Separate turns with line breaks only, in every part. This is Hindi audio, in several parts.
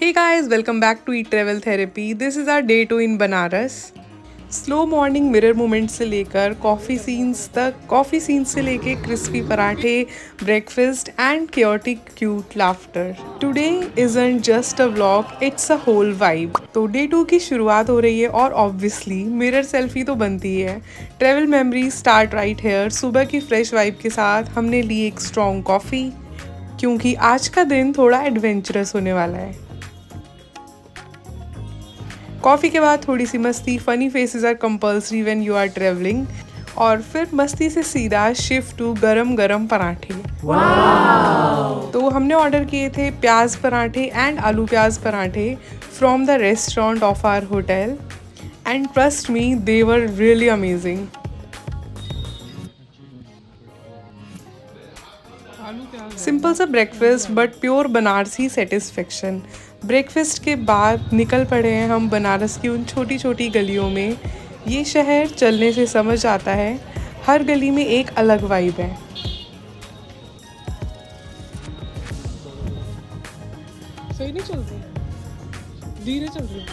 Hey guys, welcome back to Eat Travel Therapy. This is our day 2 in Banaras. Slow morning mirror moment से लेकर कॉफ़ी सीन्स तक, कॉफ़ी सीन्स से लेके क्रिस्पी पराठे, breakfast and chaotic cute laughter. Today isn't just a vlog, it's a whole vibe. तो डे 2 की शुरुआत हो रही है और ऑब्वियसली मिरर सेल्फी तो बनती है. Travel memories start right here. सुबह की फ्रेश वाइब के साथ हमने ली एक स्ट्रॉन्ग कॉफ़ी क्योंकि आज का दिन थोड़ा एडवेंचरस होने वाला है. कॉफ़ी के बाद थोड़ी सी मस्ती. Funny faces are compulsory when you are travelling. और फिर मस्ती से सीधा शिफ्ट टू गरम गरम पराठे. तो हमने ऑर्डर किए थे प्याज पराठे and aloo pyaz parathe from the restaurant of our hotel and trust me, they were really amazing. Simple सा breakfast but pure Banarasi satisfaction. Breakfast के बाद निकल पड़े हैं हम बनारस की उन छोटी छोटी गलियों में. ये शहर चलने से समझ आता है, हर गली में एक अलग वाइब है. सही नहीं चल रही, धीरे चल रही.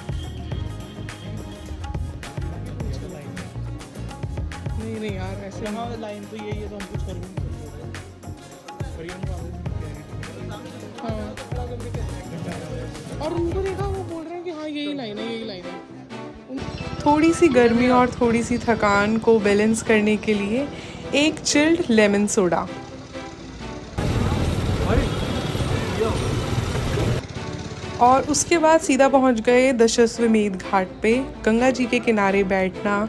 नहीं नहीं यार, ऐसे लाइन तो यही है तो हम कुछ कर भी नहीं सकते. हाँ. और उनको देखा, वो बोल रहे हैं कि हाँ यही लाइन है, यही लाइन है. थोड़ी सी गर्मी और थोड़ी सी थकान को बैलेंस करने के लिए एक चिल्ड लेमन सोडा. और उसके बाद सीधा पहुंच गए दशाश्वमेध घाट पे. गंगा जी के किनारे बैठना,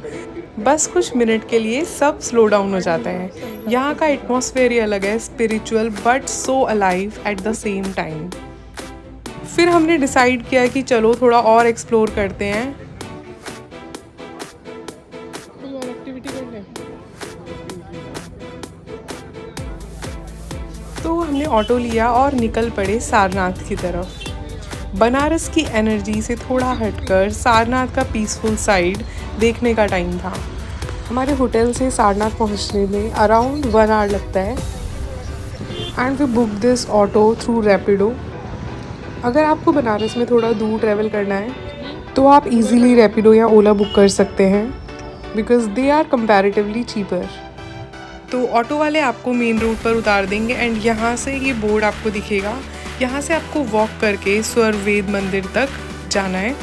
बस कुछ मिनट के लिए सब स्लो डाउन हो जाता है. यहाँ का एटमॉस्फेयर ही अलग है, spiritual but so alive at the same time. फिर हमने डिसाइड किया कि चलो थोड़ा और एक्सप्लोर करते हैं. कोई और एक्टिविटी कर लें. तो हमने ऑटो लिया और निकल पड़े सारनाथ की तरफ. बनारस की एनर्जी से थोड़ा हटकर सारनाथ का पीसफुल साइड देखने का टाइम था. हमारे होटल से सारनाथ पहुंचने में अराउंड 1 आवर लगता है and we book this auto through Rapido. अगर आपको बनारस में थोड़ा दूर ट्रैवल करना है तो आप इजीली रैपिडो या ओला बुक कर सकते हैं because they are comparatively cheaper. तो ऑटो वाले आपको मेन रोड पर उतार देंगे एंड यहाँ से ये बोर्ड आपको दिखेगा. यहाँ से आपको वॉक करके स्वरवेद मंदिर तक जाना है.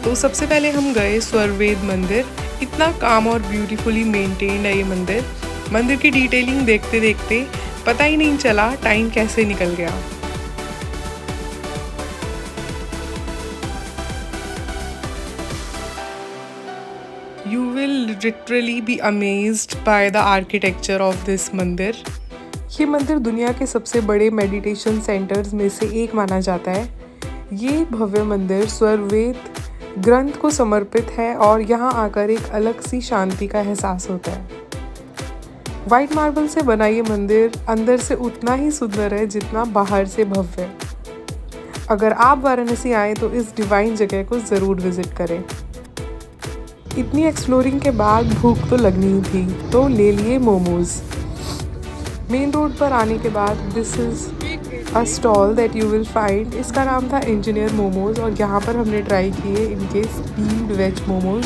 तो सबसे पहले हम गए स्वरवेद मंदिर. इतना काम और ब्यूटीफुली मेंटेन्ड है ये मंदिर. मंदिर की डिटेलिंग देखते देखते पता ही नहीं चला टाइम कैसे निकल गया. You will literally be amazed by the architecture of this मंदिर. ये मंदिर दुनिया के सबसे बड़े मेडिटेशन सेंटर्स में से एक माना जाता है. ये भव्य मंदिर स्वरवेद ग्रंथ को समर्पित है और यहाँ आकर एक अलग सी शांति का एहसास होता है. वाइट मार्बल से बना ये मंदिर अंदर से उतना ही सुंदर है जितना बाहर से भव्य. अगर आप वाराणसी आए तो इस डिवाइन जगह को ज़रूर विजिट करें. इतनी एक्सप्लोरिंग के बाद भूख तो लगनी ही थी तो ले लिए मोमोज. मेन रोड पर आने के बाद this is a stall that you will find. इसका नाम था इंजीनियर मोमोज और यहाँ पर हमने ट्राई किए इनके स्टीम्ड वेज मोमोज.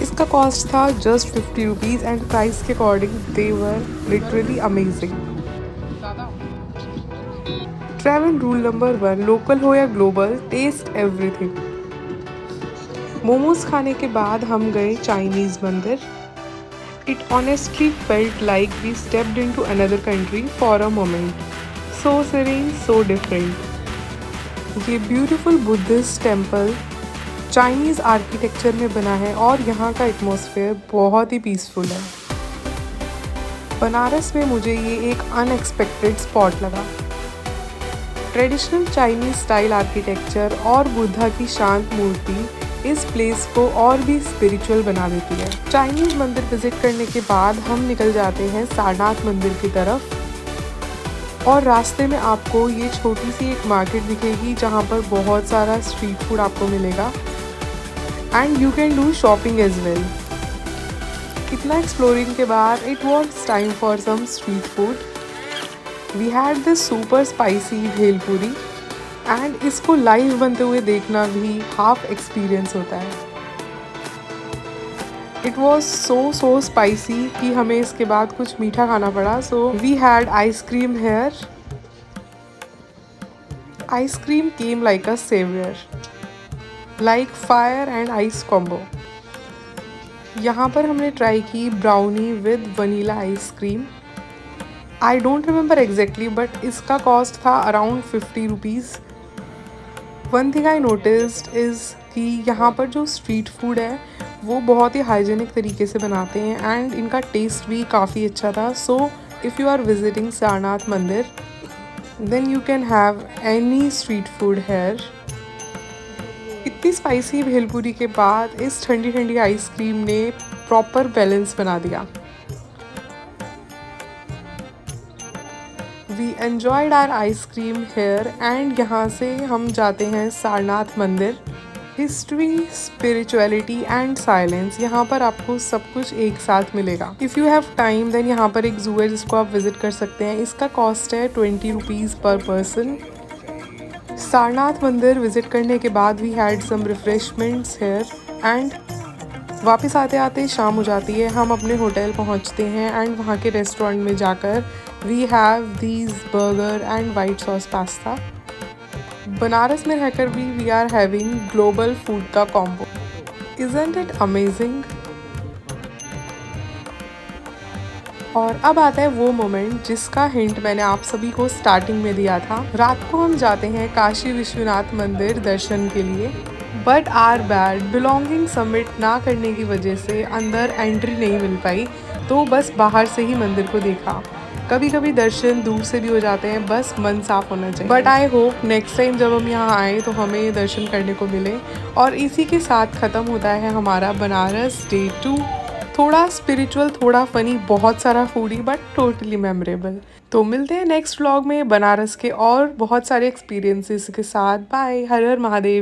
इसका कॉस्ट था जस्ट 50 रुपीज़ एंड प्राइस के according they were literally amazing. Travel rule number 1, local हो या ग्लोबल, टेस्ट एवरीथिंग. मोमोज खाने के बाद हम गए चाइनीज़ मंदिर. It honestly felt like we stepped into another country for a moment. So serene, so different. ये beautiful Buddhist temple Chinese architecture में बना है और यहाँ का एटमॉस्फेयर बहुत ही पीसफुल है. बनारस में मुझे ये एक अनएक्सपेक्टेड स्पॉट लगा. ट्रेडिशनल चाइनीज़ स्टाइल आर्किटेक्चर और बुद्धा की शांत मूर्ति इस प्लेस को और भी स्पिरिचुअल बना देती है। चाइनीज मंदिर विजिट करने के बाद हम निकल जाते हैं सारनाथ मंदिर की तरफ और रास्ते में आपको ये छोटी सी एक मार्केट दिखेगी जहाँ पर बहुत सारा स्ट्रीट फूड आपको मिलेगा and you can do shopping as well. इतना एक्सप्लोरिंग के बाद it was time for some street food. We had this super spicy bhelpuri and इसको लाइव बनते हुए देखना भी हाफ एक्सपीरियंस होता है। इट वॉज सो स्पाइसी कि हमें इसके बाद कुछ मीठा खाना पड़ा। So we had ice cream here. Ice cream came like a saviour, like fire and ice combo. यहाँ पर हमने ट्राई की brownie with vanilla ice cream. I don't remember exactly but इसका कॉस्ट था around 50 rupees. One thing I noticed is कि यहाँ पर जो स्ट्रीट फूड है वो बहुत ही हाइजीनिक तरीके से बनाते हैं एंड इनका टेस्ट भी काफ़ी अच्छा था। So if you are visiting Sarnath mandir then you can have any street food here. इतनी स्पाइसी भेलपूरी के बाद इस ठंडी ठंडी आइसक्रीम ने प्रॉपर बैलेंस बना दिया। We enjoyed our ice cream here and यहाँ से हम जाते हैं सारनाथ मंदिर। हिस्ट्री, स्पिरिचुअलिटी एंड साइलेंस, यहाँ पर आपको सब कुछ एक साथ मिलेगा। If you have time then यहाँ पर एक जू है जिसको आप विजिट कर सकते हैं। इसका कॉस्ट है 20 रुपीज़ पर पर्सन। सारनाथ मंदिर विजिट करने के बाद we had some refreshments here and वापस आते आते शाम हो जाती है। हम अपने होटल पहुंचते हैं एंड वहाँ के रेस्टोरेंट में जाकर we have these burger and white sauce pasta. Banaras में रहकर भी we are having global food का कॉम्बो। Isn't it amazing? और अब आता है वो मोमेंट जिसका हिंट मैंने आप सभी को स्टार्टिंग में दिया था। रात को हम जाते हैं काशी विश्वनाथ मंदिर दर्शन के लिए, but our bag belonging submit ना करने की वजह से अंदर एंट्री नहीं मिल पाई, तो बस बाहर से ही मंदिर को देखा। कभी कभी दर्शन दूर से भी हो जाते हैं, बस मन साफ होना चाहिए। But I hope next time जब हम यहाँ आए तो हमें दर्शन करने को मिले। और इसी के साथ ख़त्म होता है हमारा बनारस डे 2। थोड़ा स्पिरिचुअल, थोड़ा फनी, बहुत सारा फूडी बट टोटली मेमोरेबल। तो मिलते हैं नेक्स्ट व्लॉग में बनारस के और बहुत सारे एक्सपीरियंसेस के साथ। बाय। हर हर महादेव।